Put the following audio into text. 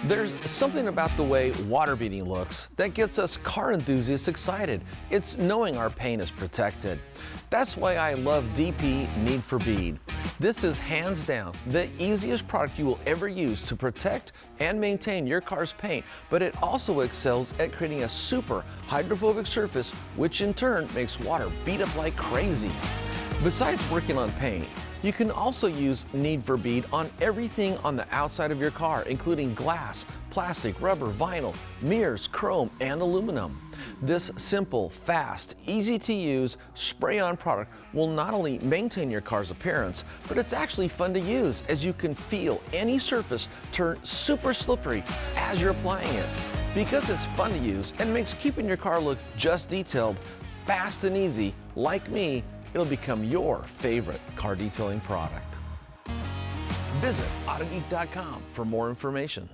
There's something about the way water beading looks that gets us car enthusiasts excited. It's knowing our paint is protected. That's why I love DP Need for Bead. This is hands down the easiest product you will ever use to protect and maintain your car's paint, but it also excels at creating a super hydrophobic surface, which in turn makes water bead up like crazy. Besides working on paint, you can also use Need for Bead on everything on the outside of your car, including glass, plastic, rubber, vinyl, mirrors, chrome, and aluminum. This simple, fast, easy to use spray-on product will not only maintain your car's appearance, but it's actually fun to use as you can feel any surface turn super slippery as you're applying it. Because it's fun to use and makes keeping your car look just detailed, fast and easy, like me, it'll become your favorite car detailing product. Visit Autogeek.com for more information.